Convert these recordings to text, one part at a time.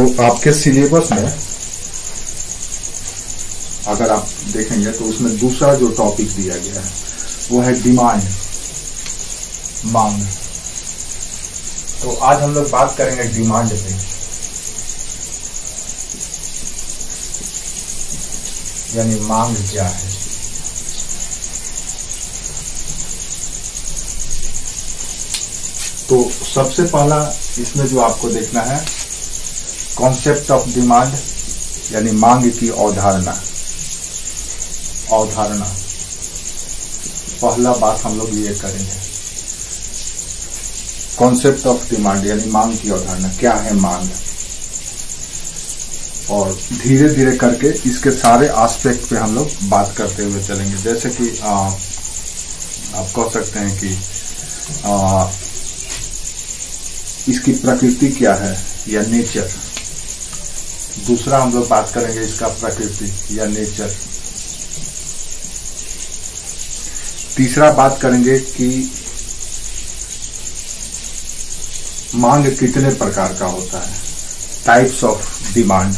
आपके सिलेबस में अगर आप देखेंगे तो उसमें दूसरा जो टॉपिक दिया गया है वो है डिमांड, मांग। तो आज हम लोग बात करेंगे डिमांड पे। यानी मांग क्या है। तो सबसे पहला इसमें जो आपको देखना है कॉन्सेप्ट ऑफ डिमांड, यानी मांग की अवधारणा। पहला बात हम लोग ये करेंगे, कॉन्सेप्ट ऑफ डिमांड यानी मांग की अवधारणा। क्या है मांग, और धीरे धीरे करके इसके सारे एस्पेक्ट पे हम लोग बात करते हुए चलेंगे। जैसे कि आप कह सकते हैं कि इसकी प्रकृति क्या है या नेचर। दूसरा हम लोग बात करेंगे इसका प्रकृति या नेचर। तीसरा बात करेंगे कि मांग कितने प्रकार का होता है, टाइप्स ऑफ डिमांड,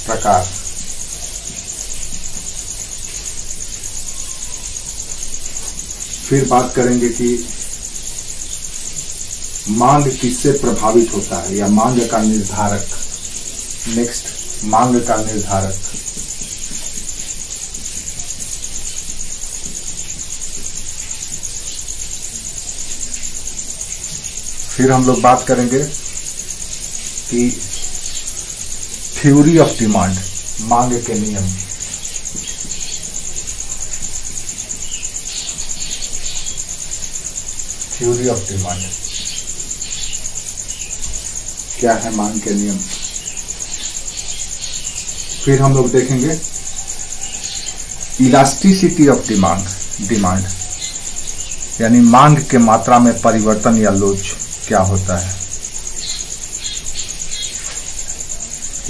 प्रकार। फिर बात करेंगे कि मांग किससे प्रभावित होता है या मांग का निर्धारक। नेक्स्ट, मांग का निर्धारक। फिर हम लोग बात करेंगे कि थ्योरी ऑफ डिमांड, मांग के नियम। थ्योरी ऑफ डिमांड क्या है, मांग के नियम। फिर हम लोग देखेंगे इलास्टिसिटी ऑफ डिमांड यानी मांग के मात्रा में परिवर्तन या लोच क्या होता है।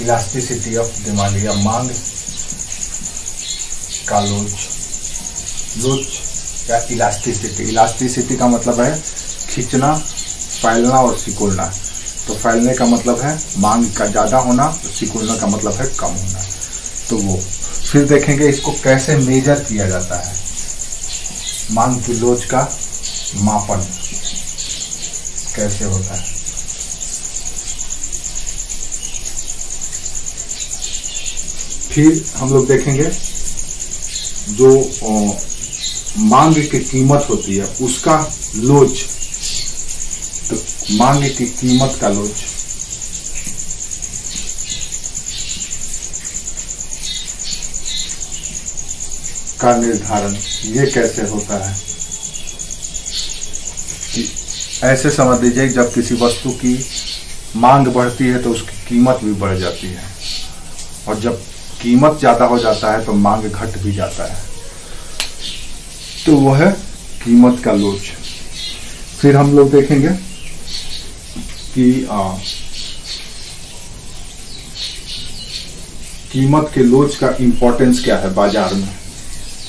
इलास्टिसिटी ऑफ डिमांड या मांग का लोच या इलास्टिसिटी। इलास्टिसिटी का मतलब है खींचना, फैलना और सिकुड़ना। तो फैलने का मतलब है मांग का ज्यादा होना, सिकुड़ने का मतलब है कम होना। तो वो फिर देखेंगे इसको कैसे मेजर किया जाता है, मांग की लोच का मापन कैसे होता है। फिर हम लोग देखेंगे जो मांग की कीमत होती है उसका लोच। तो मांग की कीमत का लोच। का निर्धारण ये कैसे होता है कि ऐसे समझ लीजिए जब किसी वस्तु की मांग बढ़ती है तो उसकी कीमत भी बढ़ जाती है, और जब कीमत ज्यादा हो जाता है तो मांग घट भी जाता है। तो वो है कीमत का लोच। फिर हम लोग देखेंगे कि कीमत के लोच का इंपॉर्टेंस क्या है बाजार में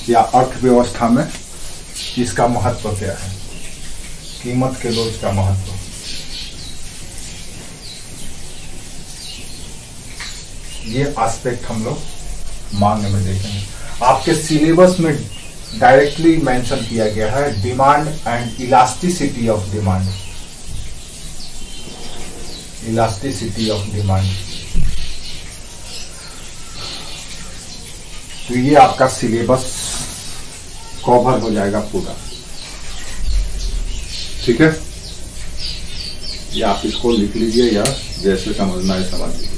या अर्थव्यवस्था में, इसका महत्व क्या है, कीमत के लोच का महत्व। ये एस्पेक्ट हम लोग मांग में देखेंगे। आपके सिलेबस में डायरेक्टली मेंशन किया गया है demand and elasticity of demand. Elasticity of demand. तो ये आपका सिलेबस कवर हो जाएगा पूरा, ठीक है। या आप इसको लिख लीजिए या जैसे समझना है समझ लीजिए।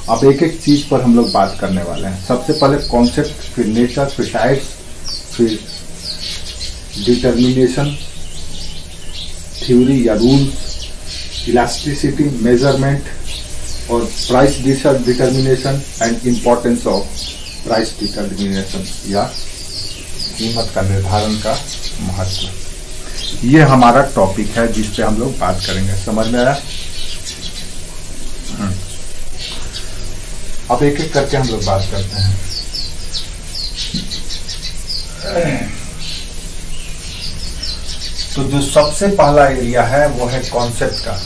अब एक एक चीज पर हम लोग बात करने वाले हैं। सबसे पहले कॉन्सेप्ट, फिर नेचर, फिर टाइप्स, फिर डिटर्मिनेशन, थ्योरी या रूल्स, इलास्टिसिटी, मेजरमेंट और price determination and importance of price determination या कीमत का निर्धारण का महत्व। ये हमारा टॉपिक है जिस पे हम लोग बात करेंगे। समझ में आया? अब एक एक करके हम लोग बात करते हैं। तो जो सबसे पहला एरिया है वो है कॉन्सेप्ट का।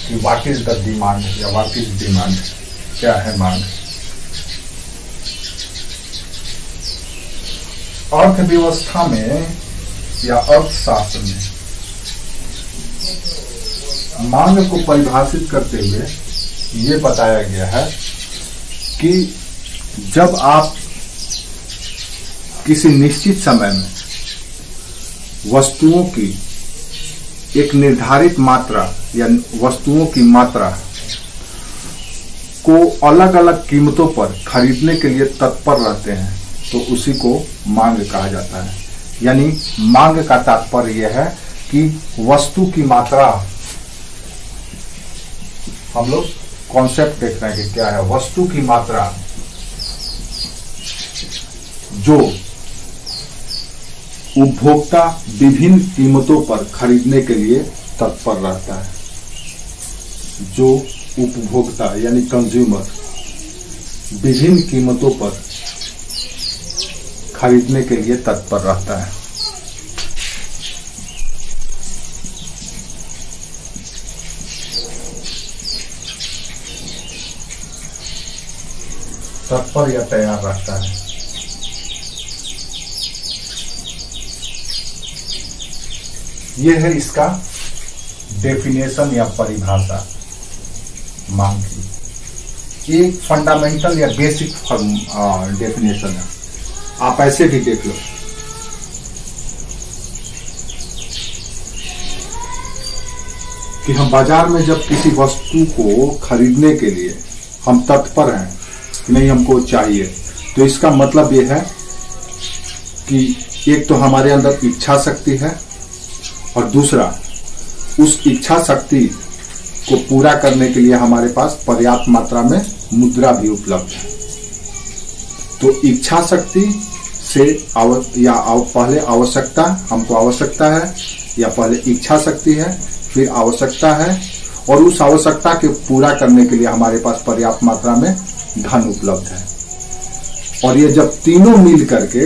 कि व्हाट इज द डिमांड या व्हाट इज डिमांड, क्या है मांग। अर्थव्यवस्था में या अर्थशास्त्र में मांग को परिभाषित करते हुए ये बताया गया है कि जब आप किसी निश्चित समय में वस्तुओं की एक निर्धारित मात्रा या वस्तुओं की मात्रा को अलग अलग कीमतों पर खरीदने के लिए तत्पर रहते हैं तो उसी को मांग कहा जाता है। यानी मांग का तात्पर्य यह है कि वस्तु की मात्रा, हम लोग कॉन्सेप्ट देख रहे हैं कि क्या है वस्तु की मात्रा जो उपभोक्ता विभिन्न कीमतों पर खरीदने के लिए तत्पर रहता है। जो उपभोक्ता यानी कंज्यूमर विभिन्न कीमतों पर खरीदने के लिए तत्पर रहता है। तत्पर या तैयार रहता है। यह है इसका डेफिनेशन या परिभाषा मांग की। एक फंडामेंटल या बेसिक डेफिनेशन है, आप ऐसे भी देख लो। कि हम बाजार में जब किसी वस्तु को खरीदने के लिए हम तत्पर हैं कि नहीं हमको चाहिए, तो इसका मतलब यह है कि एक तो हमारे अंदर इच्छा शक्ति है और दूसरा उस इच्छा शक्ति को पूरा करने के लिए हमारे पास पर्याप्त मात्रा में मुद्रा भी उपलब्ध है। तो इच्छा शक्ति से पहले आवश्यकता, हमको आवश्यकता है या पहले इच्छा शक्ति है फिर आवश्यकता है और उस आवश्यकता के पूरा करने के लिए हमारे पास पर्याप्त मात्रा में धन उपलब्ध है। और ये जब तीनों मिल करके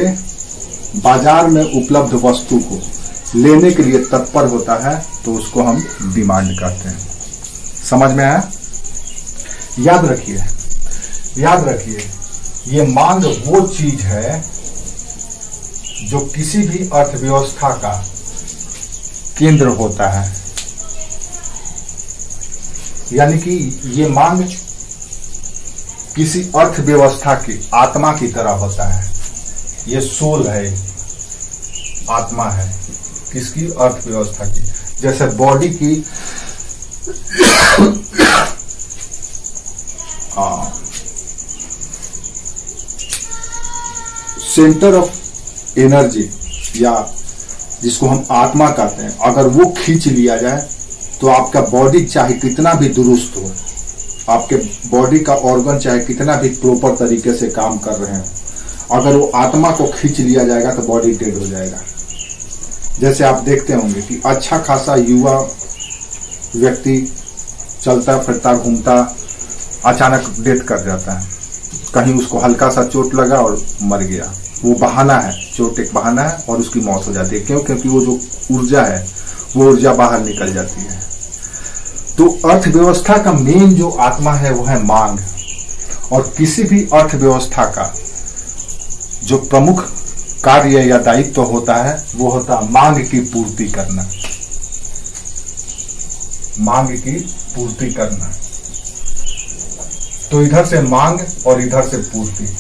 बाजार में उपलब्ध वस्तु को लेने के लिए तत्पर होता है तो उसको हम डिमांड कहते हैं। समझ में आया? याद रखिए ये मांग वो चीज है जो किसी भी अर्थव्यवस्था का केंद्र होता है। यानी कि ये मांग किसी अर्थव्यवस्था की आत्मा की तरह होता है। ये सोल है, आत्मा है किसकी? अर्थव्यवस्था की। जैसे बॉडी की सेंटर ऑफ एनर्जी या जिसको हम आत्मा कहते हैं, अगर वो खींच लिया जाए तो आपका बॉडी चाहे कितना भी दुरुस्त हो, आपके बॉडी का ऑर्गन चाहे कितना भी प्रॉपर तरीके से काम कर रहे हैं, अगर वो आत्मा को खींच लिया जाएगा तो बॉडी डेड हो जाएगा। जैसे आप देखते होंगे कि अच्छा खासा युवा व्यक्ति चलता फिरता घूमता अचानक डेथ कर जाता है, कहीं उसको हल्का सा चोट लगा और मर गया। वो बहाना है, चोट एक बहाना है और उसकी मौत हो जाती है। क्यों? क्योंकि वो जो ऊर्जा है वो ऊर्जा बाहर निकल जाती है। तो अर्थव्यवस्था का मेन जो आत्मा है वो है मांग। और किसी भी अर्थव्यवस्था का जो प्रमुख कार्य या दायित्व होता है वो होता है मांग की पूर्ति करना। मांग की पूर्ति करना। तो इधर से मांग और इधर से पूर्ति।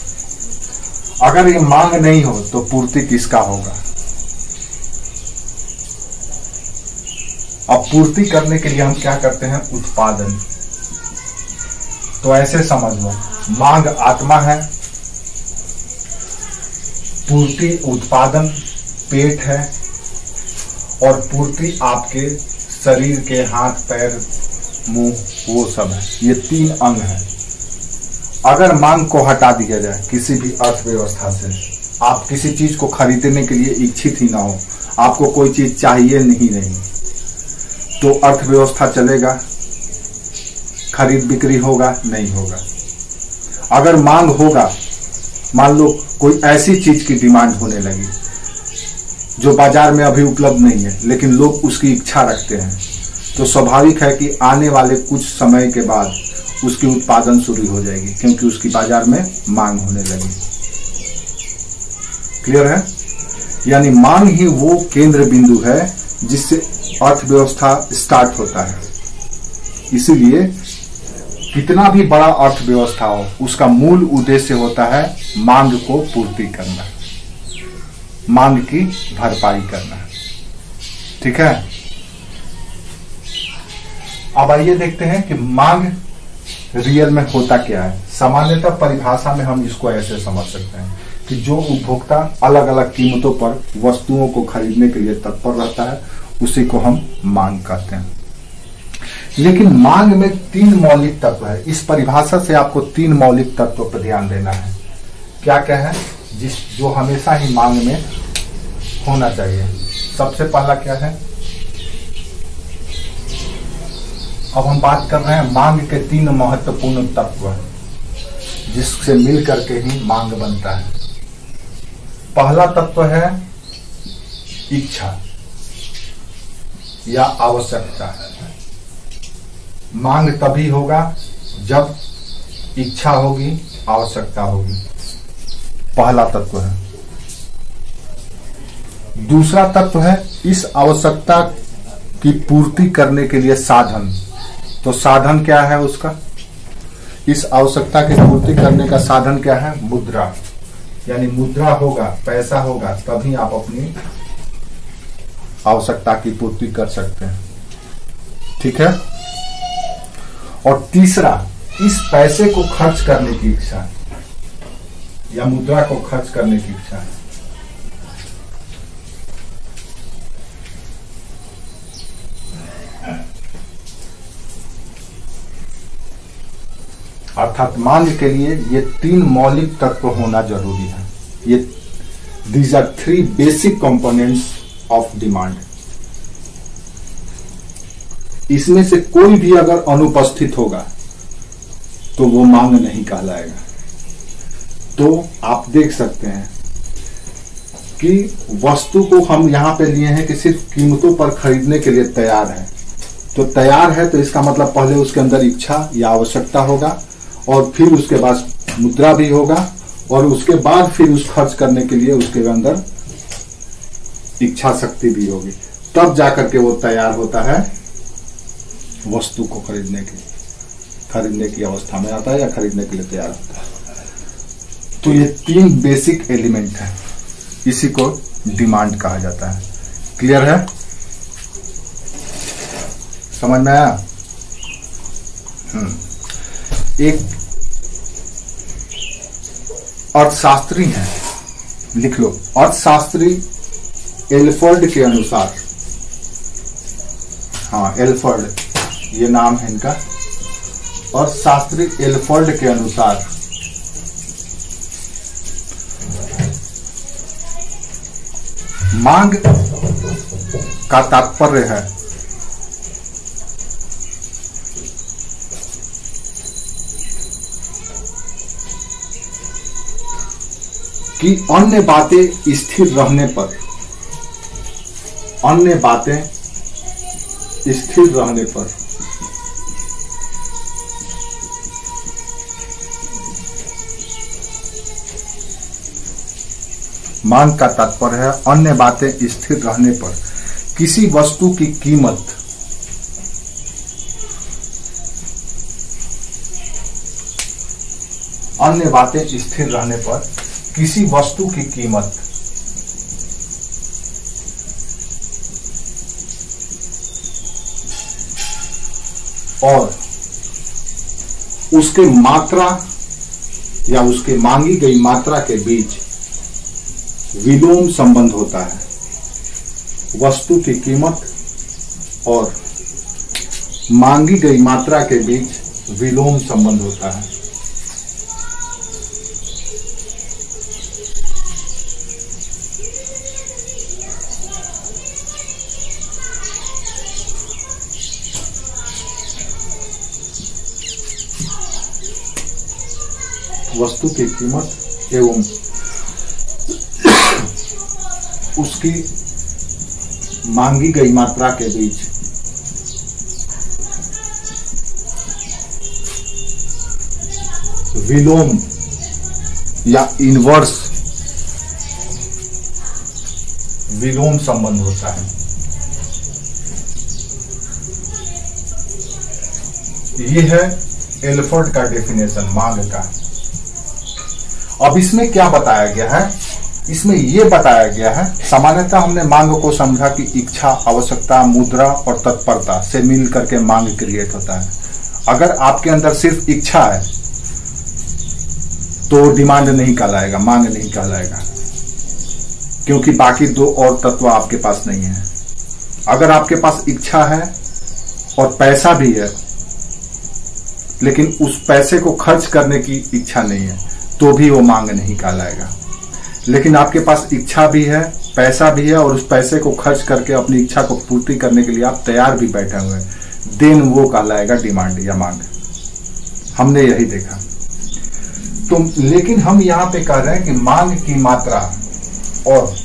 अगर ये मांग नहीं हो तो पूर्ति किसका होगा? अब पूर्ति करने के लिए हम क्या करते हैं? उत्पादन। तो ऐसे समझ लो, मांग आत्मा है, पूर्ति उत्पादन पेट है और पूर्ति आपके शरीर के हाथ पैर मुंह वो सब है। ये तीन अंग है। अगर मांग को हटा दिया जाए किसी भी अर्थव्यवस्था से, आप किसी चीज को खरीदने के लिए इच्छित ही ना हो, आपको कोई चीज चाहिए नहीं तो अर्थव्यवस्था चलेगा? खरीद बिक्री होगा? नहीं होगा। अगर मांग होगा, मान लो कोई ऐसी चीज की डिमांड होने लगी जो बाजार में अभी उपलब्ध नहीं है लेकिन लोग उसकी इच्छा रखते हैं, तो स्वाभाविक है कि आने वाले कुछ समय के बाद उसकी उत्पादन शुरू हो जाएगी, क्योंकि उसकी बाजार में मांग होने लगी। क्लियर है? यानी मांग ही वो केंद्र बिंदु है जिससे अर्थव्यवस्था स्टार्ट होता है। इसीलिए कितना भी बड़ा अर्थव्यवस्था हो, उसका मूल उद्देश्य होता है मांग को पूर्ति करना, मांग की भरपाई करना। ठीक है, अब आइए देखते हैं कि मांग रियल में होता क्या है। सामान्यतः परिभाषा में हम इसको ऐसे समझ सकते हैं कि जो उपभोक्ता अलग अलग कीमतों पर वस्तुओं को खरीदने के लिए तत्पर रहता है, उसी को हम मांग कहते हैं। लेकिन मांग में 3 मौलिक तत्व है। इस परिभाषा से आपको 3 मौलिक तत्व पर ध्यान देना है। क्या क्या है जो हमेशा ही मांग में होना चाहिए? सबसे पहला क्या है? अब हम बात कर रहे हैं मांग के 3 महत्वपूर्ण तत्व जिससे मिल करके ही मांग बनता है। पहला तत्व है इच्छा या आवश्यकता। मांग तभी होगा जब इच्छा होगी, आवश्यकता होगी। पहला तत्व है। दूसरा तत्व है इस आवश्यकता की पूर्ति करने के लिए साधन। तो साधन क्या है उसका? इस आवश्यकता की पूर्ति करने का साधन क्या है? मुद्रा। यानी मुद्रा होगा, पैसा होगा, तभी आप अपनी आवश्यकता की पूर्ति कर सकते हैं। ठीक है। और तीसरा, इस पैसे को खर्च करने की इच्छा या मुद्रा को खर्च करने की इच्छा है। अर्थात मांग के लिए ये 3 मौलिक तत्व होना जरूरी है। ये these are 3 basic components of demand. इसमें से कोई भी अगर अनुपस्थित होगा तो वो मांग नहीं कहलाएगा। तो आप देख सकते हैं कि वस्तु को हम यहां पे लिए हैं कि सिर्फ कीमतों पर खरीदने के लिए तैयार है। तो तैयार है तो इसका मतलब पहले उसके अंदर इच्छा या आवश्यकता होगा, और फिर उसके बाद मुद्रा भी होगा, और उसके बाद फिर उस खर्च करने के लिए उसके अंदर इच्छा शक्ति भी होगी। तब जाकर के वो तैयार होता है, वस्तु को खरीदने की अवस्था में आता है या खरीदने के लिए तैयार होता है। तो ये 3 बेसिक एलिमेंट है, इसी को डिमांड कहा जाता है। क्लियर है? समझ में आया? एक अर्थशास्त्री है, लिख लो, अर्थशास्त्री एल्फर्ड के अनुसार, हाँ एल्फर्ड ये नाम है इनका, अर्थशास्त्री एल्फर्ड के अनुसार मांग का तात्पर्य है कि अन्य बातें स्थिर रहने पर, अन्य बातें स्थिर रहने पर मांग का तात्पर्य है अन्य बातें स्थिर रहने पर किसी वस्तु की कीमत अन्य बातें स्थिर रहने पर किसी वस्तु की कीमत और उसके मात्रा या उसके मांगी गई मात्रा के बीच विलोम संबंध होता है। वस्तु की कीमत और मांगी गई मात्रा के बीच विलोम संबंध होता है। वस्तु की कीमत एवं उसकी मांगी गई मात्रा के बीच विलोम या इनवर्स विलोम संबंध होता है। ये है एल्फोर्ड का डेफिनेशन मांग का। अब इसमें क्या बताया गया है, इसमें यह बताया गया है, सामान्यतः हमने मांग को समझा कि इच्छा, आवश्यकता, मुद्रा और तत्परता से मिल करके मांग क्रिएट होता है। अगर आपके अंदर सिर्फ इच्छा है तो डिमांड नहीं कहलाएगा, मांग नहीं कहलाएगा, क्योंकि बाकी दो और तत्व आपके पास नहीं है। अगर आपके पास इच्छा है और पैसा भी है लेकिन उस पैसे को खर्च करने की इच्छा नहीं है तो भी वो मांग नहीं कहलाएगा। लेकिन आपके पास इच्छा भी है, पैसा भी है और उस पैसे को खर्च करके अपनी इच्छा को पूर्ति करने के लिए आप तैयार भी बैठे हुए हैं, देन वो कहलाएगा डिमांड या मांग। हमने यही देखा। तो लेकिन हम यहां पे कह रहे हैं कि मांग की मात्रा और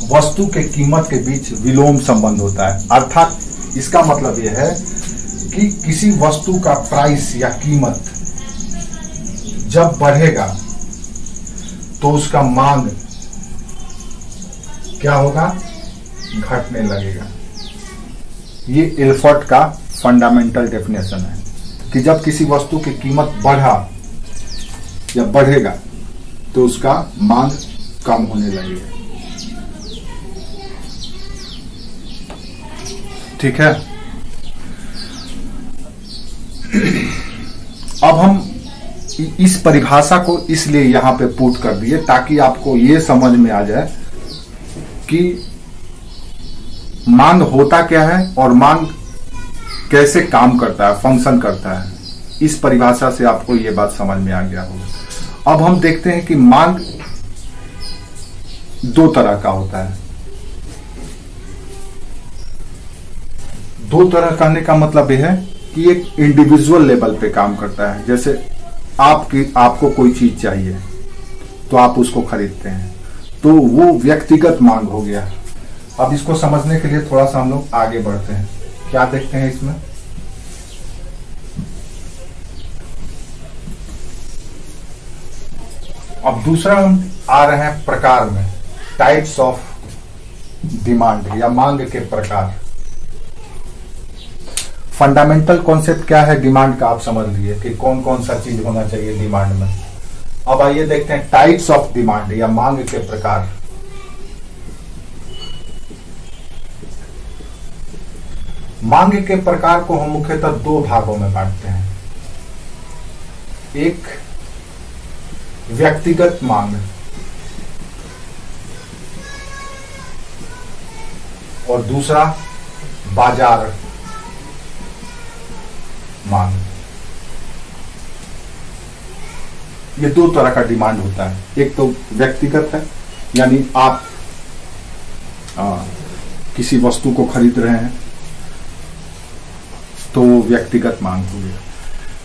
वस्तु के कीमत के बीच विलोम संबंध होता है। अर्थात इसका मतलब यह है कि किसी वस्तु का प्राइस या कीमत जब बढ़ेगा तो उसका मांग क्या होगा, घटने लगेगा। ये एल्फोर्ड का फंडामेंटल डेफिनेशन है कि जब किसी वस्तु की कीमत बढ़ा या बढ़ेगा तो उसका मांग कम होने लगेगा। ठीक है। अब हम इस परिभाषा को इसलिए यहां पे पुट कर दिए ताकि आपको ये समझ में आ जाए कि मांग होता क्या है और मांग कैसे काम करता है, फंक्शन करता है। इस परिभाषा से आपको ये बात समझ में आ गया होगा। अब हम देखते हैं कि मांग दो तरह का होता है। दो तरह कहने का मतलब यह है कि एक इंडिविजुअल लेवल पे काम करता है। जैसे आपको कोई चीज चाहिए तो आप उसको खरीदते हैं, तो वो व्यक्तिगत मांग हो गया। अब इसको समझने के लिए थोड़ा सा हम लोग आगे बढ़ते हैं। क्या देखते हैं इसमें, अब दूसरा हम आ रहे हैं प्रकार में, टाइप्स ऑफ डिमांड या मांग के प्रकार। फंडामेंटल कॉन्सेप्ट क्या है डिमांड का, आप समझ लिए कि कौन कौन सा चीज होना चाहिए डिमांड में। अब आइए देखते हैं टाइप्स ऑफ डिमांड या मांग के प्रकार। मांग के प्रकार को हम मुख्यतः दो भागों में बांटते हैं। एक व्यक्तिगत मांग और दूसरा बाजार मांग। ये दो तरह का डिमांड होता है। एक तो व्यक्तिगत है, यानी आप किसी वस्तु को खरीद रहे हैं तो व्यक्तिगत मांग हो गया।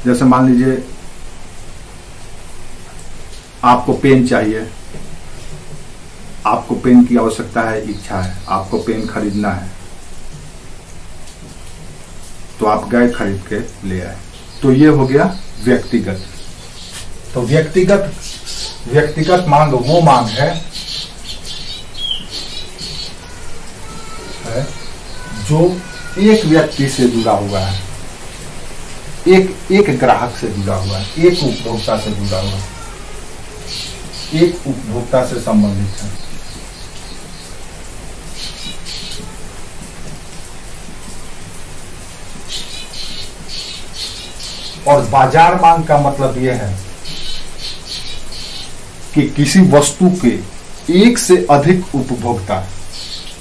जैसे मान लीजिए आपको पेन चाहिए, आपको पेन की आवश्यकता है, इच्छा है, आपको पेन खरीदना है, तो आप गए खरीद के ले आए, तो ये हो गया व्यक्तिगत। तो व्यक्तिगत मांग वो मांग है जो एक व्यक्ति से जुड़ा हुआ है, एक ग्राहक से जुड़ा हुआ है, एक उपभोक्ता से जुड़ा हुआ है, एक उपभोक्ता से संबंधित है। और बाजार मांग का मतलब यह है कि किसी वस्तु के एक से अधिक उपभोक्ता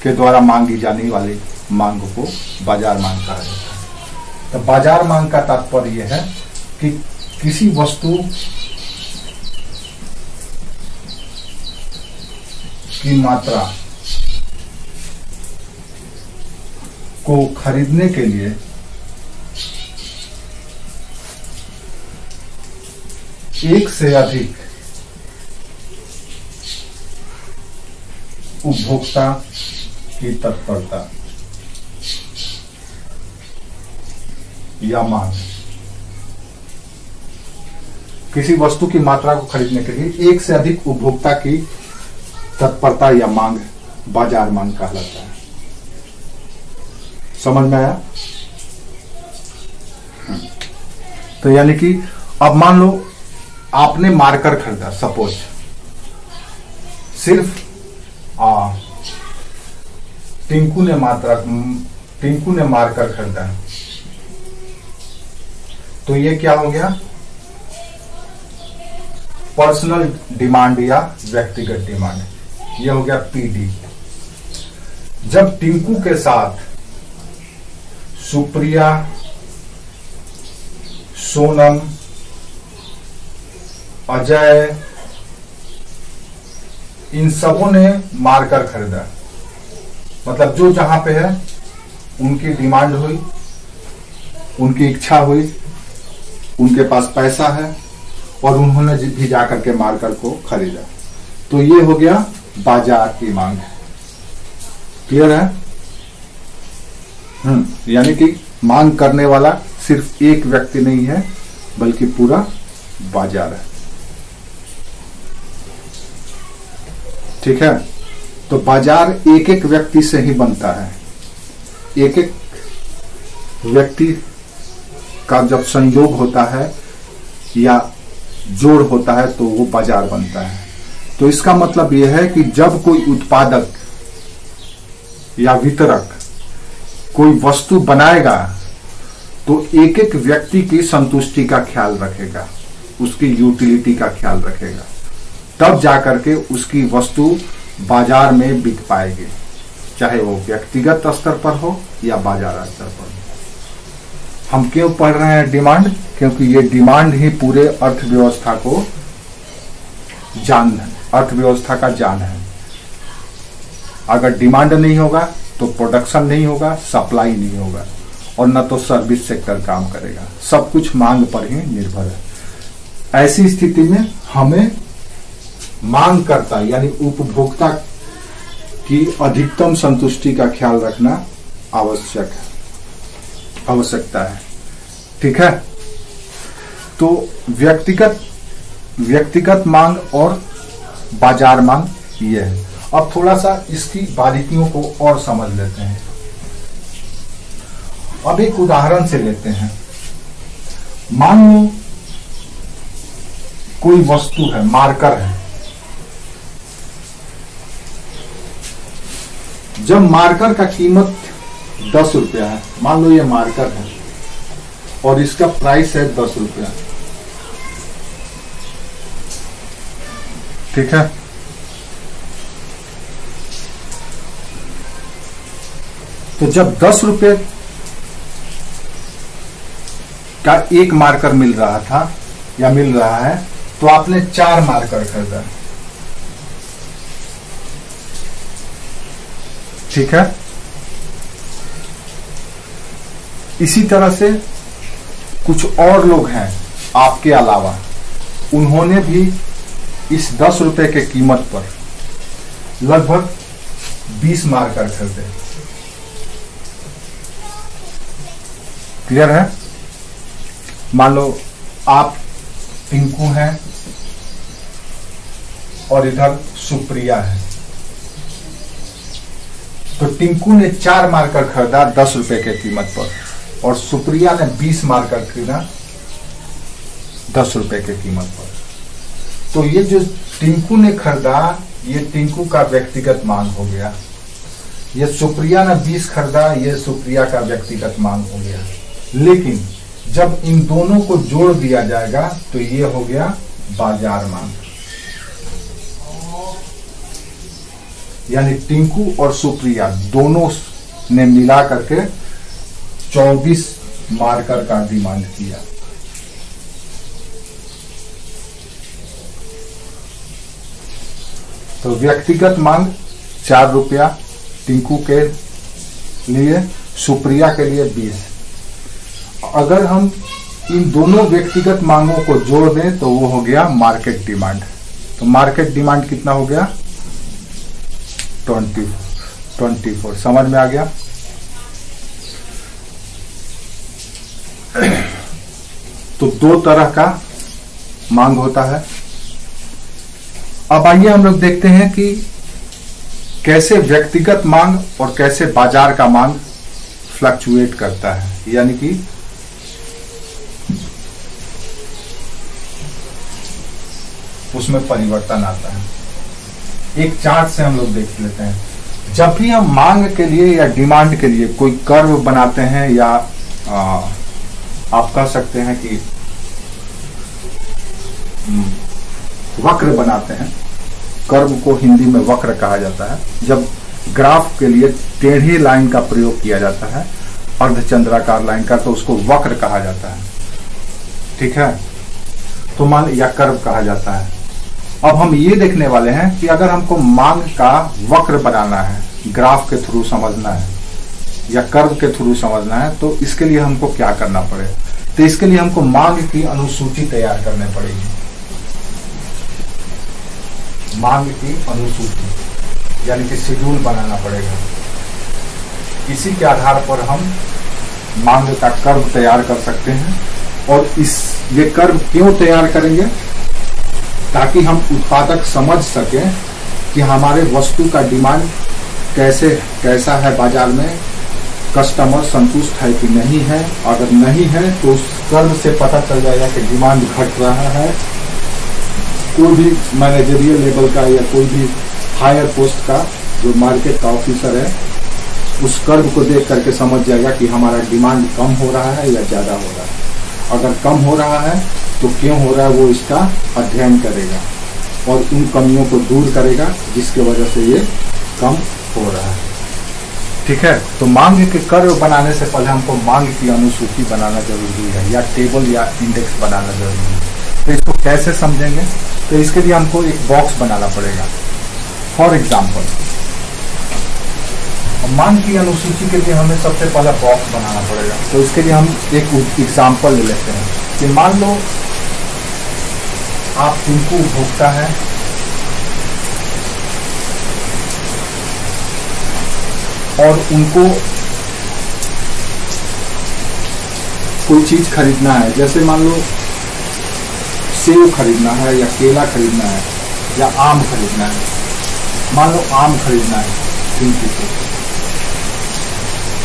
के द्वारा मांगी जाने वाली मांग को बाजार मांग कहा जाता है। तो बाजार मांग का तात्पर्य यह है कि किसी वस्तु की मात्रा को खरीदने के लिए एक से अधिक उपभोक्ता की तत्परता या मांग। किसी वस्तु की मात्रा को खरीदने के लिए एक से अधिक उपभोक्ता की तत्परता या मांग बाजार मांग कहलाता है। समझ में आया? तो यानी कि अब मान लो आपने मार्कर खरीदा, सपोज सिर्फ टिंकू ने मार्कर खरीदा, तो ये क्या हो गया? पर्सनल डिमांड या व्यक्तिगत डिमांड, ये हो गया पीडी। जब टिंकू के साथ सुप्रिया, सोनम, अजय, इन सबों ने मार्कर खरीदा, मतलब जो जहां पे है उनकी डिमांड हुई, उनकी इच्छा हुई, उनके पास पैसा है और उन्होंने भी जाकर के मार्कर को खरीदा, तो ये हो गया बाजार की मांग। क्लियर है? यानी कि मांग करने वाला सिर्फ एक व्यक्ति नहीं है बल्कि पूरा बाजार है। ठीक है? तो बाजार एक एक व्यक्ति से ही बनता है। एक एक व्यक्ति का जब संयोग होता है या जोड़ होता है तो वो बाजार बनता है। तो इसका मतलब यह है कि जब कोई उत्पादक या वितरक कोई वस्तु बनाएगा तो एक एक व्यक्ति की संतुष्टि का ख्याल रखेगा, उसकी यूटिलिटी का ख्याल रखेगा, तब जाकर के उसकी वस्तु बाजार में बिक पाएगी, चाहे वो व्यक्तिगत स्तर पर हो या बाजार स्तर पर हो। हम क्यों पढ़ रहे हैं डिमांड? क्योंकि ये डिमांड ही पूरे अर्थव्यवस्था को अर्थव्यवस्था का जान है। अगर डिमांड नहीं होगा तो प्रोडक्शन नहीं होगा, सप्लाई नहीं होगा और न तो सर्विस सेक्टर काम करेगा। सब कुछ मांग पर ही निर्भर है। ऐसी स्थिति में हमें मांग करता यानी उपभोक्ता की अधिकतम संतुष्टि का ख्याल रखना आवश्यकता है। ठीक है? तो व्यक्तिगत मांग और बाजार मांग ये है। अब थोड़ा सा इसकी बारीकियों को और समझ लेते हैं। अब एक उदाहरण से लेते हैं। मान लो कोई वस्तु है, मार्कर है। जब मार्कर का कीमत 10 रुपया है, मान लो ये मार्कर है और इसका प्राइस है 10 रुपया। ठीक है? तो जब 10 रुपये का एक मार्कर मिल रहा था या मिल रहा है तो आपने 4 मार्कर खरीदा। ठीक है? इसी तरह से कुछ और लोग हैं आपके अलावा, उन्होंने भी इस 10 रुपए के कीमत पर लगभग 20 मार्कर खरीदे। क्लियर है? मान लो आप टिंकू हैं और इधर सुप्रिया है, तो टिंकू ने 4 मार्कर खरीदा 10 रुपए के कीमत पर और सुप्रिया ने 20 मार्कर खरीदा 10 रुपए के कीमत पर। तो ये जो टिंकू ने खरीदा ये टिंकू का व्यक्तिगत मांग हो गया। ये सुप्रिया ने 20 खरीदा, ये सुप्रिया का व्यक्तिगत मांग हो गया। लेकिन जब इन दोनों को जोड़ दिया जाएगा तो ये हो गया बाजार मांग। यानी टिंकू और सुप्रिया दोनों ने मिला करके 24 मार्कर का डिमांड किया। तो व्यक्तिगत मांग 4 रुपया टिंकू के लिए, सुप्रिया के लिए 20। अगर हम इन दोनों व्यक्तिगत मांगों को जोड़ दें तो वो हो गया मार्केट डिमांड। तो मार्केट डिमांड कितना हो गया? 24। समझ में आ गया? तो 2 तरह का मांग होता है। अब आइए हम लोग देखते हैं कि कैसे व्यक्तिगत मांग और कैसे बाजार का मांग फ्लक्चुएट करता है, यानी कि उसमें परिवर्तन आता है। एक चार्ट से हम लोग देख लेते हैं। जब भी हम मांग के लिए या डिमांड के लिए कोई कर्व बनाते हैं या आप कह सकते हैं कि वक्र बनाते हैं, कर्व को हिंदी में वक्र कहा जाता है। जब ग्राफ के लिए टेढ़ी लाइन का प्रयोग किया जाता है, अर्धचंद्राकार लाइन का, तो उसको वक्र कहा जाता है। ठीक है, तो मान या कर्व कहा जाता है। अब हम ये देखने वाले हैं कि अगर हमको मांग का वक्र बनाना है, ग्राफ के थ्रू समझना है या कर्व के थ्रू समझना है, तो इसके लिए हमको क्या करना पड़े? तो इसके लिए हमको मांग की अनुसूची तैयार करनी पड़ेगी। मांग की अनुसूची यानी कि शेड्यूल बनाना पड़ेगा। इसी के आधार पर हम मांग का कर्व तैयार कर सकते हैं। और ये कर्व क्यों तैयार करेंगे? ताकि हम उत्पादक समझ सकें कि हमारे वस्तु का डिमांड कैसा है बाजार में, कस्टमर संतुष्ट है कि नहीं है। अगर नहीं है तो उस कर्व से पता चल जाएगा कि डिमांड घट रहा है। कोई भी मैनेजरियल लेवल का या कोई भी हायर पोस्ट का जो मार्केट का ऑफिसर है, उस कर्व को देख करके समझ जाएगा कि हमारा डिमांड कम हो रहा है या ज्यादा हो रहा है। अगर कम हो रहा है तो क्यों हो रहा है, वो इसका अध्ययन करेगा और उन कमियों को दूर करेगा जिसके वजह से ये कम हो रहा है। ठीक है, तो मांग के कर्व बनाने से पहले हमको मांग की अनुसूची बनाना जरूरी है या टेबल या इंडेक्स बनाना जरूरी है। तो इसको कैसे समझेंगे? तो इसके लिए हमको एक बॉक्स बनाना पड़ेगा। फॉर एग्जाम्पल, मांग की अनुसूची के लिए हमें सबसे पहले बॉक्स बनाना पड़ेगा। तो इसके लिए हम एक एग्जाम्पल ले लेते हैं कि मान लो आप टिंकू उपभोक्ता है और उनको कोई चीज खरीदना है, जैसे मान लो सेब खरीदना है या केला खरीदना है या आम खरीदना है। मान लो आम खरीदना है टिंकू को।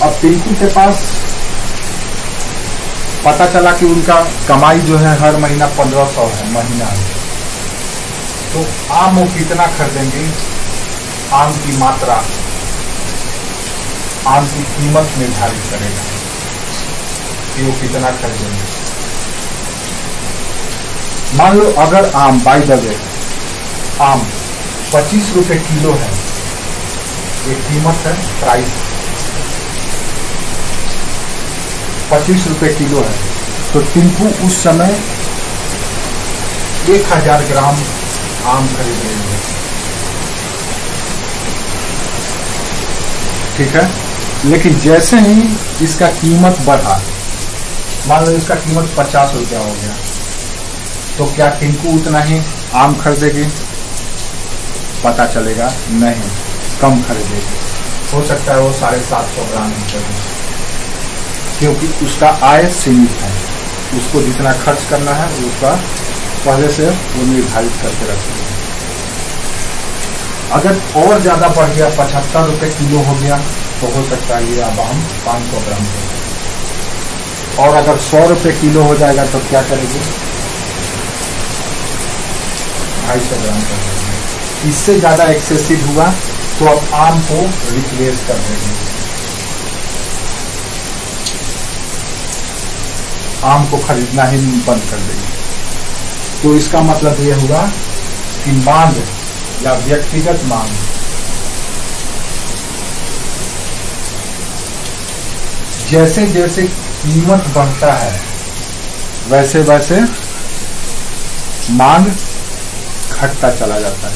अब टिंकू के पास पता चला कि उनका कमाई जो है हर महीना 1500 है महीना है। तो आम वो कितना खरीदेंगे? आम की मात्रा, आम की कीमत निर्धारित करेगा कि वो कितना खरीदेंगे। मान लो अगर आम बाय द वे आम 25 रुपए किलो है, ये कीमत है, प्राइस 25 रुपए किलो है, तो टिंकू उस समय 1000 ग्राम आम खरीदेंगे। ठीक है, लेकिन जैसे ही इसका कीमत बढ़ा, मान लो इसका कीमत 50 रुपया हो गया, तो क्या टिंकू उतना ही आम खरीदेगी? पता चलेगा नहीं, कम खरीदेगी। हो सकता है वो 750 ग्राम ही खरीदे, क्योंकि उसका आय सीमित है। उसको जितना खर्च करना है उसका पहले से वो निर्धारित करके रखेंगे। अगर और ज्यादा बढ़ गया, 75 रुपए किलो हो गया, तो हो सकता है ये अब हम 500 ग्राम करें। और अगर 100 रुपए किलो हो जाएगा तो क्या करेंगे? 250 ग्राम कर देंगे। इससे ज्यादा एक्सेसिव हुआ तो अब आम को रिप्लेस कर देंगे, आम को खरीदना ही बंद कर देंगे। तो इसका मतलब यह हुआ कि मांग या व्यक्तिगत मांग जैसे जैसे कीमत बढ़ता है वैसे वैसे मांग घटता चला जाता है।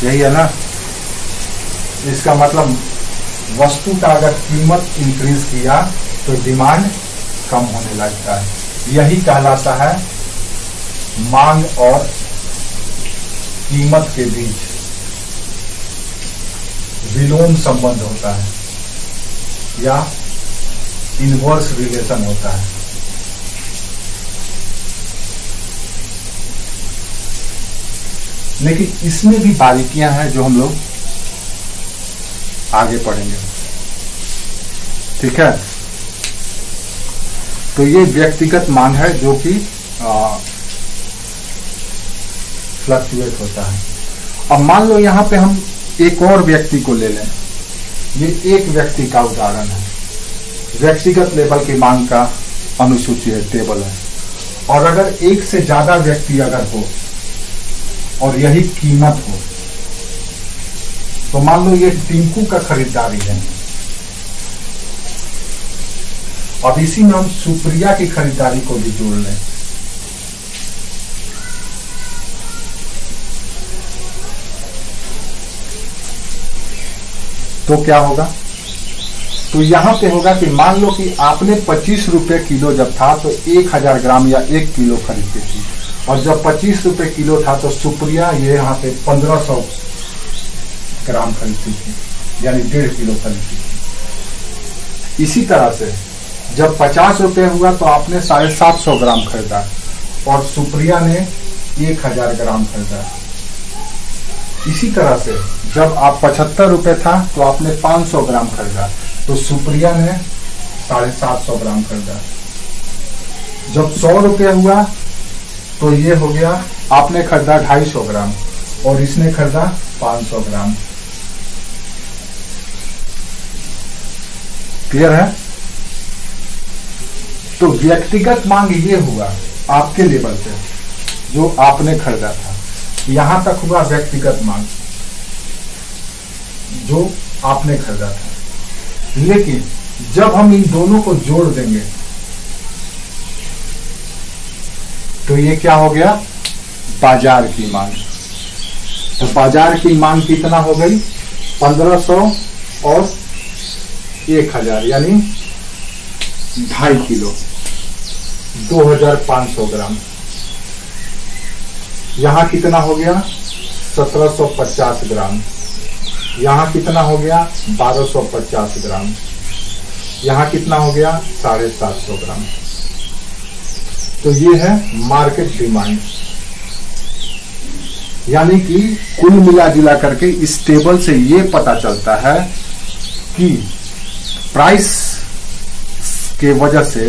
यही है ना? इसका मतलब वस्तु का अगर कीमत इंक्रीज किया तो डिमांड कम होने लगता है। यही कहलाता है मांग और कीमत के बीच विलोम संबंध होता है या इनवर्स रिलेशन होता है। लेकिन इसमें भी बारीकियां हैं जो हम लोग आगे पढ़ेंगे। ठीक है, तो ये व्यक्तिगत मांग है जो कि फ्लक्चुएट होता है। अब मान लो यहां पे हम एक और व्यक्ति को ले लें, ये एक व्यक्ति का उदाहरण है, व्यक्तिगत लेवल की मांग का अनुसूची है, टेबल है। और अगर एक से ज्यादा व्यक्ति अगर हो और यही कीमत हो, तो मान लो ये टिंकू का खरीदारी है, अब इसी में हम सुप्रिया की खरीदारी को भी जोड़ लें, तो क्या होगा? तो यहां पे होगा कि मान लो कि आपने 25 रुपए किलो जब था तो 1000 ग्राम या 1 किलो खरीदती थी, और जब 25 रुपए किलो था तो सुप्रिया ये यहां पे 1500 ग्राम खरीदती थी, यानी 1.5 किलो खरीदती थी। इसी तरह से जब 50 रुपए हुआ तो आपने 750 ग्राम खरीदा और सुप्रिया ने 1000 ग्राम खरीदा। इसी तरह से जब आप 75 रुपए था तो आपने 500 ग्राम खरीदा, तो सुप्रिया ने 750 ग्राम खरीदा। जब 100 रुपये हुआ तो ये हो गया, आपने खरीदा 250 ग्राम और इसने खरीदा 500 ग्राम। क्लियर है? तो व्यक्तिगत मांग ये हुआ आपके लेवल पे जो आपने खरीदा था, यहां तक हुआ व्यक्तिगत मांग जो आपने खरीदा था। लेकिन जब हम इन दोनों को जोड़ देंगे तो ये क्या हो गया? बाजार की मांग। तो बाजार की मांग कितना हो गई? 1500 और 1000, यानी 2.5 किलो, 2500 ग्राम। यहां कितना हो गया? 1750 ग्राम। यहां कितना हो गया? 1250 ग्राम। यहां कितना हो गया? 750 ग्राम। तो ये है मार्केट डिमांड, यानी कि कुल मिला जुला करके इस टेबल से ये पता चलता है कि प्राइस के वजह से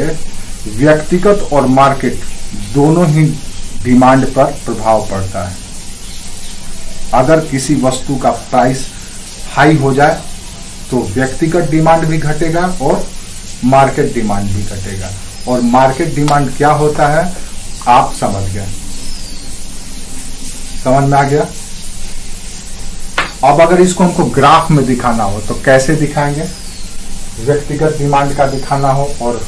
व्यक्तिगत और मार्केट दोनों ही डिमांड पर प्रभाव पड़ता है। अगर किसी वस्तु का प्राइस हाई हो जाए तो व्यक्तिगत डिमांड भी घटेगा और मार्केट डिमांड भी घटेगा। और मार्केट डिमांड क्या होता है आप समझ गए, समझ में आ गया? अब अगर इसको हमको ग्राफ में दिखाना हो तो कैसे दिखाएंगे? व्यक्तिगत डिमांड का दिखाना हो और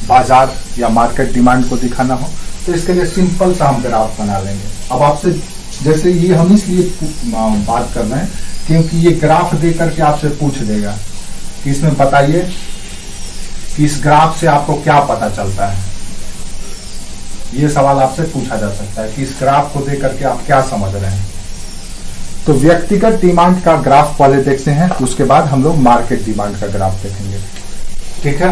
बाजार या मार्केट डिमांड को दिखाना हो तो इसके लिए सिंपल सा हम ग्राफ बना लेंगे। अब आपसे जैसे ये हम इसलिए बात कर रहे हैं क्योंकि ये ग्राफ दे करके आपसे पूछ देगा कि इसमें बताइए कि इस ग्राफ से आपको क्या पता चलता है। ये सवाल आपसे पूछा जा सकता है कि इस ग्राफ को दे करके आप क्या समझ रहे हैं। तो व्यक्तिगत डिमांड का ग्राफ पहले देखते हैं, उसके बाद हम लोग मार्केट डिमांड का ग्राफ देखेंगे। ठीक है,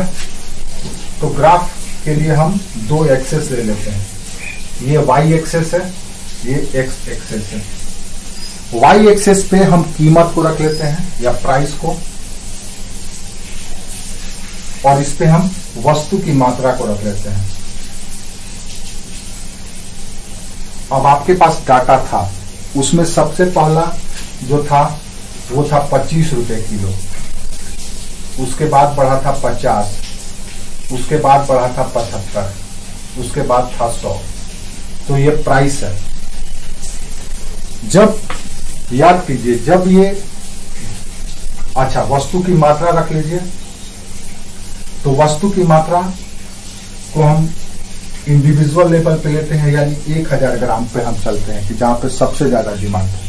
तो ग्राफ के लिए हम 2 एक्सेस ले लेते हैं। ये वाई एक्सेस है, ये एक्स एक्सेस है। वाई एक्सेस पे हम कीमत को रख लेते हैं या प्राइस को, और इस पे हम वस्तु की मात्रा को रख लेते हैं। अब आपके पास डाटा था, उसमें सबसे पहला जो था वो था 25 रुपए किलो, उसके बाद बढ़ा था 50, उसके बाद बढ़ा था 75, उसके बाद था 100। तो ये प्राइस है। जब याद कीजिए, जब ये अच्छा वस्तु की मात्रा रख लीजिए, तो वस्तु की मात्रा को हम इंडिविजुअल लेवल पे लेते हैं, यानी 1000 ग्राम पे हम चलते हैं कि जहां पे सबसे ज्यादा डिमांड है।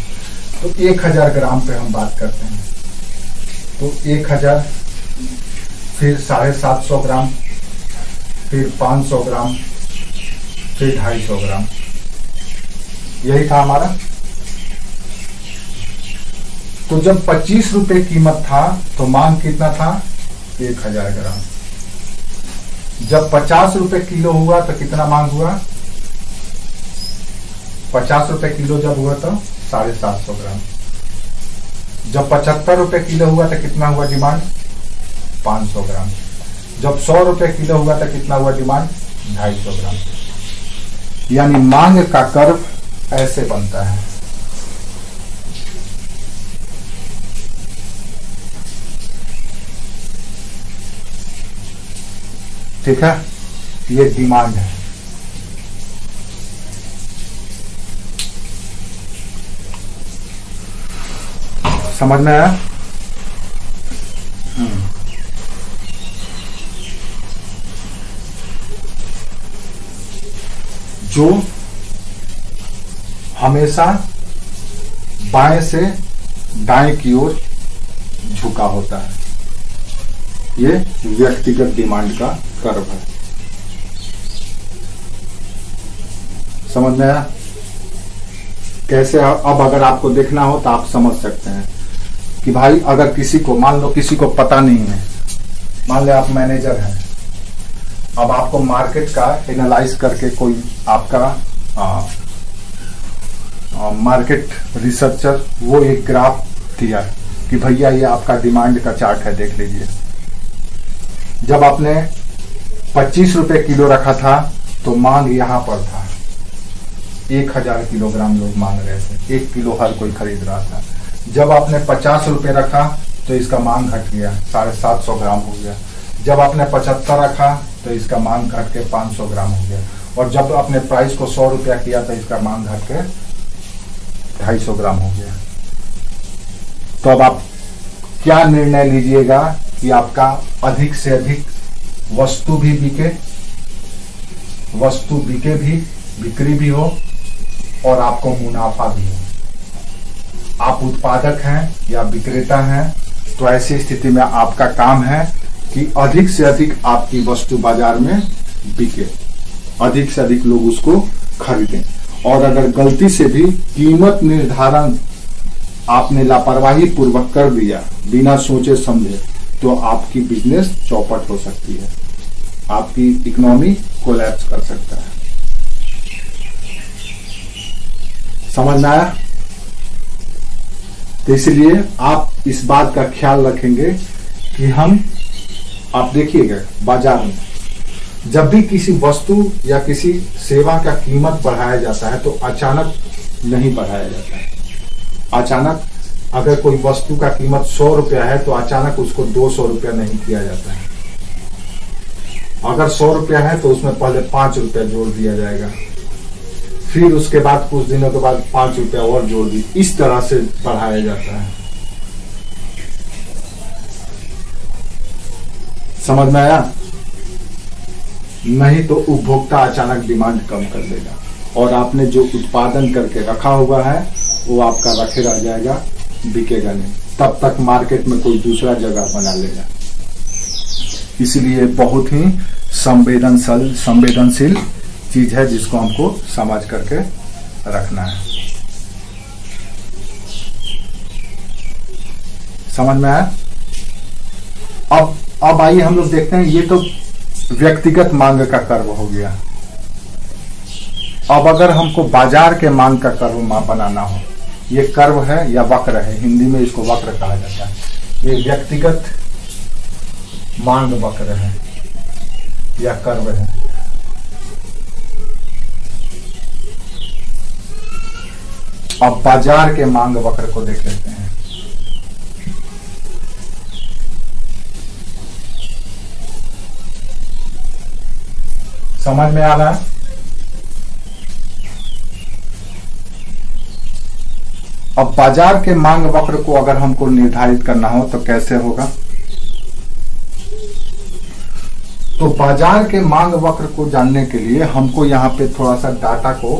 तो 1000 ग्राम पे हम बात करते हैं। तो 1000, फिर 750 ग्राम, फिर 500 ग्राम, फिर 250 ग्राम। यही था हमारा। तो जब 25 रुपए कीमत था तो मांग कितना था? 1000 ग्राम। जब 50 रुपए किलो हुआ तो कितना मांग हुआ? 50 रुपए किलो जब हुआ तो 750 ग्राम। जब 75 रुपए किलो हुआ तो कितना हुआ डिमांड? 500 ग्राम। जब 100 रुपए किलो हुआ तो कितना हुआ डिमांड? 250 ग्राम। यानी मांग का कर्व ऐसे बनता है। ठीक है, ये डिमांड है। समझ में आया? जो हमेशा बाएं से दाएं की ओर झुका होता है, ये व्यक्तिगत डिमांड का कर्व है। समझ में आया? कैसे? अब अगर आपको देखना हो तो आप समझ सकते हैं कि भाई अगर किसी को, मान लो किसी को पता नहीं है, मान लो आप मैनेजर हैं, अब आपको मार्केट का एनालाइज करके कोई आपका मार्केट रिसर्चर वो एक ग्राफ दिया कि भैया ये आपका डिमांड का चार्ट है, देख लीजिए। जब आपने 25 रुपए किलो रखा था तो मांग यहां पर था, 1000 किलोग्राम लोग मांग रहे थे, 1 किलो हर कोई खरीद रहा था। जब आपने 50 रुपए रखा तो इसका मांग घट गया, 750 ग्राम हो गया। जब आपने 75 रखा तो इसका मांग घट के 500 ग्राम हो गया। और जब आपने प्राइस को 100 रुपया किया तो इसका मांग घट के 250 ग्राम हो गया। तो अब आप क्या निर्णय लीजिएगा कि आपका अधिक से अधिक वस्तु भी बिके, वस्तु बिके भी, बिक्री भी हो और आपको मुनाफा भी हो। आप उत्पादक हैं या विक्रेता हैं तो ऐसी स्थिति में आपका काम है कि अधिक से अधिक आपकी वस्तु बाजार में बिके, अधिक से अधिक लोग उसको खरीदें। और अगर गलती से भी कीमत निर्धारण आपने लापरवाही पूर्वक कर दिया बिना सोचे समझे तो आपकी बिजनेस चौपट हो सकती है, आपकी इकोनॉमी कोलैप्स कर सकता है। समझ में आया? तो इसलिए आप इस बात का ख्याल रखेंगे कि आप देखिएगा बाजार में जब भी किसी वस्तु या किसी सेवा का कीमत बढ़ाया जाता है तो अचानक नहीं बढ़ाया जाता है। अचानक अगर कोई वस्तु का कीमत 100 रुपया है तो अचानक उसको 200 रुपया नहीं किया जाता है। अगर 100 रुपया है तो उसमें पहले 5 रुपया जोड़ दिया जाएगा, फिर उसके बाद कुछ दिनों के बाद 5 रुपया और जोड़ दी, इस तरह से बढ़ाया जाता है। समझ में आया? नहीं तो उपभोक्ता अचानक डिमांड कम कर देगा और आपने जो उत्पादन करके रखा हुआ है वो आपका रखे रह जाएगा, बिकेगा नहीं। तब तक मार्केट में कोई दूसरा जगह बना लेगा। इसलिए बहुत ही संवेदनशील चीज है जिसको हमको समझ करके रखना है। समझ में आया? अब आइए हम लोग देखते हैं, ये तो व्यक्तिगत मांग का कर्व हो गया। अब अगर हमको बाजार के मांग का कर्व बनाना हो, ये कर्व है या वक्र है, हिंदी में इसको वक्र कहा जाता है। ये व्यक्तिगत मांग वक्र है या कर्व है। अब बाजार के मांग वक्र को देख लेते हैं। समझ में आ रहा है? अब बाजार के मांग वक्र को अगर हमको निर्धारित करना हो तो कैसे होगा? तो बाजार के मांग वक्र को जानने के लिए हमको यहाँ पे थोड़ा सा डाटा को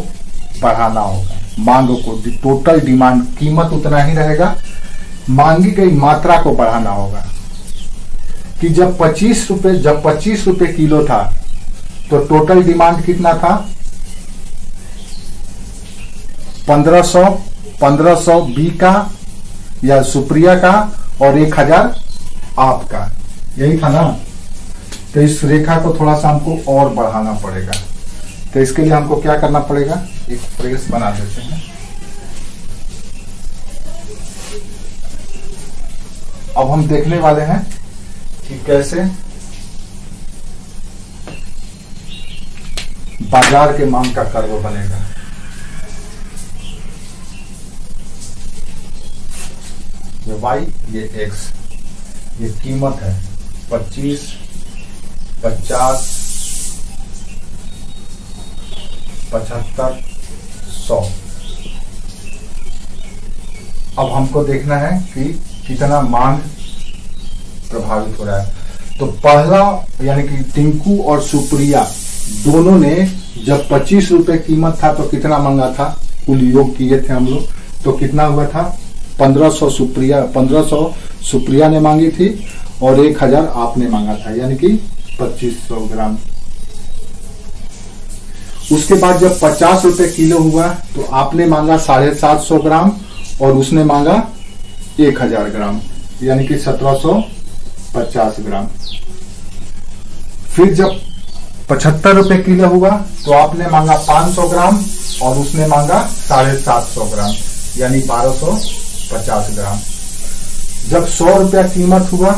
बढ़ाना होगा। मांग को, टोटल डिमांड, कीमत उतना ही रहेगा, मांगी गई मात्रा को बढ़ाना होगा। कि जब 25 रुपए किलो था तो टोटल डिमांड कितना था? 1500 बी का या सुप्रिया का और 1000 आपका, यही था ना। तो इस रेखा को थोड़ा सा हमको और बढ़ाना पड़ेगा। तो इसके लिए हमको क्या करना पड़ेगा, एक प्रेस बना देते हैं। अब हम देखने वाले हैं कि कैसे बाजार के मांग का कर्व बनेगा। ये Y, ये X, ये कीमत है 25, 50, 75, 100। अब हमको देखना है कि कितना मांग प्रभावित हो रहा है। तो पहला यानी कि टिंकू और सुप्रिया दोनों ने जब 25 रुपए कीमत था तो कितना मांगा था, कुल योग किए थे हम लोग, तो कितना हुआ था 1500 सुप्रिया ने मांगी थी और 1000 आपने मांगा था, यानी कि 2500 ग्राम। उसके बाद जब 50 रुपए किलो हुआ तो आपने मांगा 750 ग्राम और उसने मांगा 1000 ग्राम, यानी कि 1750 ग्राम। फिर जब 75 रुपए किलो हुआ तो आपने मांगा 500 ग्राम और उसने मांगा 750 ग्राम, यानी 1250 ग्राम। जब 100 रुपया कीमत हुआ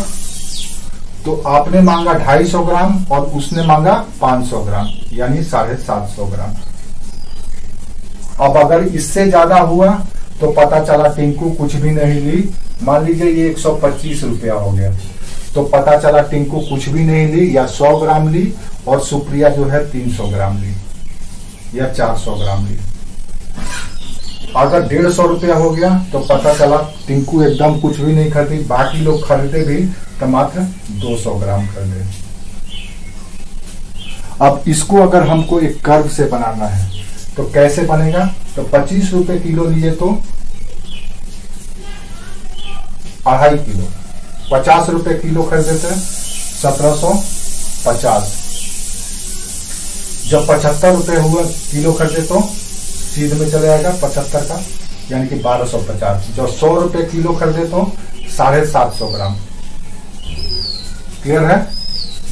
तो आपने मांगा 250 ग्राम और उसने मांगा 500 ग्राम, यानी 750 ग्राम। अब अगर इससे ज्यादा हुआ तो पता चला टिंकू कुछ भी नहीं ली, मान लीजिए ये 125 रुपया हो गया, तो पता चला टिंकू कुछ भी नहीं ली या 100 ग्राम ली और सुप्रिया जो है 300 ग्राम ली या 400 ग्राम ली। अगर 150 रुपया हो गया तो पता चला टिंकू एकदम कुछ भी नहीं खरीदी, बाकी लोग खरीदे भी तो मात्र 200 ग्राम खरीदे। अब इसको अगर हमको एक कर्व से बनाना है तो कैसे बनेगा, तो 25 रुपए किलो लिए तो 2.5 किलो, 50 रुपए किलो खरीदे थे 1750। जब 75 रुपए हुआ किलो खरीदे तो सीध में चले आएगा 75 का, यानी कि 1250। जो 100 रुपए किलो खरीदे तो 750 ग्राम। क्लियर है।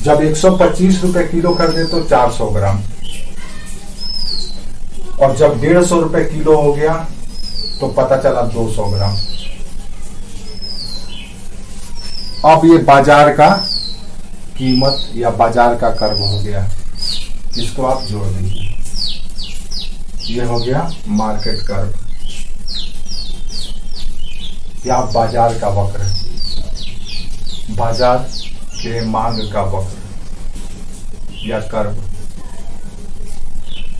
जब 125 रुपए किलो खरीदे तो 400 ग्राम और जब 150 रुपए किलो हो गया तो पता चला 200 ग्राम। अब ये बाजार का कीमत या बाजार का कर्व हो गया, इसको आप जोड़ दीजिए। ये हो गया मार्केट कर्व या बाजार का वक्र, बाजार के मांग का वक्र या कर्व।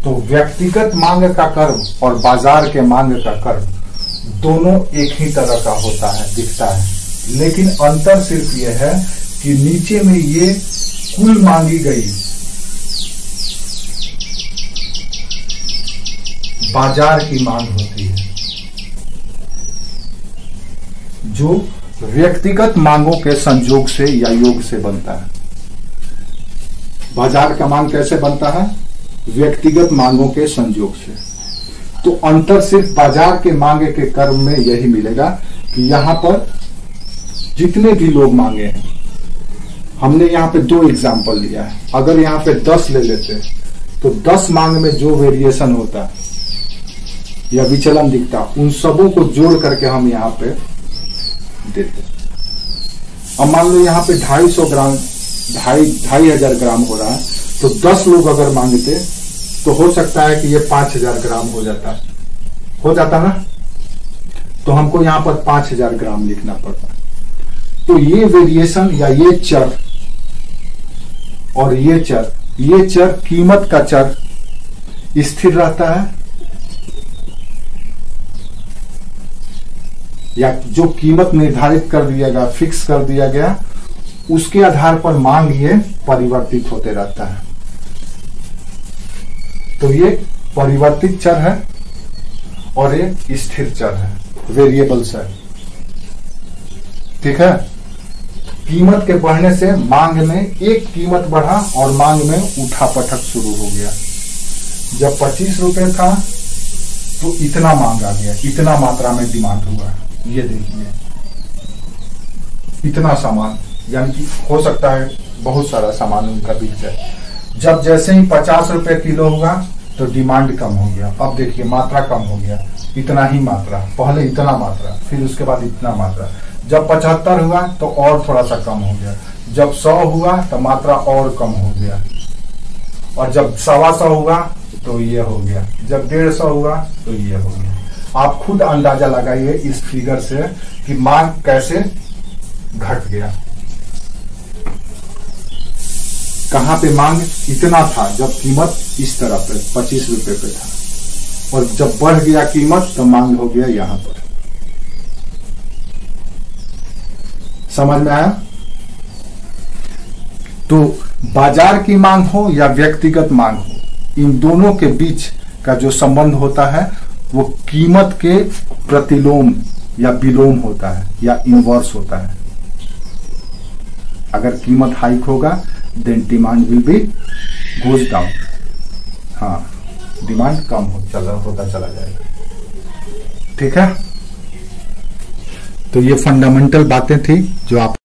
तो व्यक्तिगत मांग का कर्व और बाजार के मांग का कर्व दोनों एक ही तरह का होता है, दिखता है, लेकिन अंतर सिर्फ यह है कि नीचे में ये कुल मांगी गई बाजार की मांग होती है, जो व्यक्तिगत मांगों के संयोग से या योग से बनता है। बाजार का मांग कैसे बनता है, व्यक्तिगत मांगों के संयोग से। तो अंतर सिर्फ बाजार के मांगे के कर्व में यही मिलेगा कि यहां पर जितने भी लोग मांगे हैं, हमने यहां पे 2 एग्जाम्पल लिया है, अगर यहां पे 10 ले लेते तो 10 मांग में जो वेरिएशन होता या विचलन दिखता, उन सबों को जोड़ करके हम यहां पे देते। अब मान लो यहां पे 250 ग्राम 2500 ग्राम हो रहा है, तो 10 लोग अगर मांगते तो हो सकता है कि ये 5000 ग्राम हो जाता ना, तो हमको यहां पर 5000 ग्राम लिखना पड़ता। तो ये वेरिएशन या ये चर और ये चर कीमत का चर स्थिर रहता है, या जो कीमत निर्धारित कर दिया गया, फिक्स कर दिया गया, उसके आधार पर मांग ये परिवर्तित होते रहता है। तो ये परिवर्तित चर है और ये स्थिर चर है, वेरिएबल्स है। ठीक है। कीमत के बढ़ने से मांग में एक कीमत बढ़ा और मांग में उठापटक शुरू हो गया। जब 25 रुपए था तो इतना मांग आ गया, इतना मात्रा में डिमांड हुआ। ये देखिए इतना सामान, यानी कि हो सकता है बहुत सारा सामान उनका बिक जाए। जब जैसे ही 50 रुपए किलो हुआ तो डिमांड कम हो गया। अब देखिए मात्रा कम हो गया, इतना ही मात्रा, पहले इतना मात्रा, फिर उसके बाद इतना मात्रा। जब 75 हुआ तो और थोड़ा सा कम हो गया, जब 100 हुआ तो मात्रा और कम हो गया, और जब 125 हुआ तो ये हो गया, जब 150 हुआ तो ये हो गया। आप खुद अंदाजा लगाइए इस फिगर से कि मांग कैसे घट गया। कहां पे मांग इतना था जब कीमत इस तरह पे 25 रुपए पे था, और जब बढ़ गया कीमत तो मांग हो गया यहां पर। समझ में आया? तो बाजार की मांग हो या व्यक्तिगत मांग हो, इन दोनों के बीच का जो संबंध होता है वो कीमत के प्रतिलोम या विलोम होता है या इनवर्स होता है। अगर कीमत हाइक होगा then demand will be goes down. हाँ, डिमांड कम होता चला जाएगा। ठीक है, तो ये फंडामेंटल बातें थी जो आप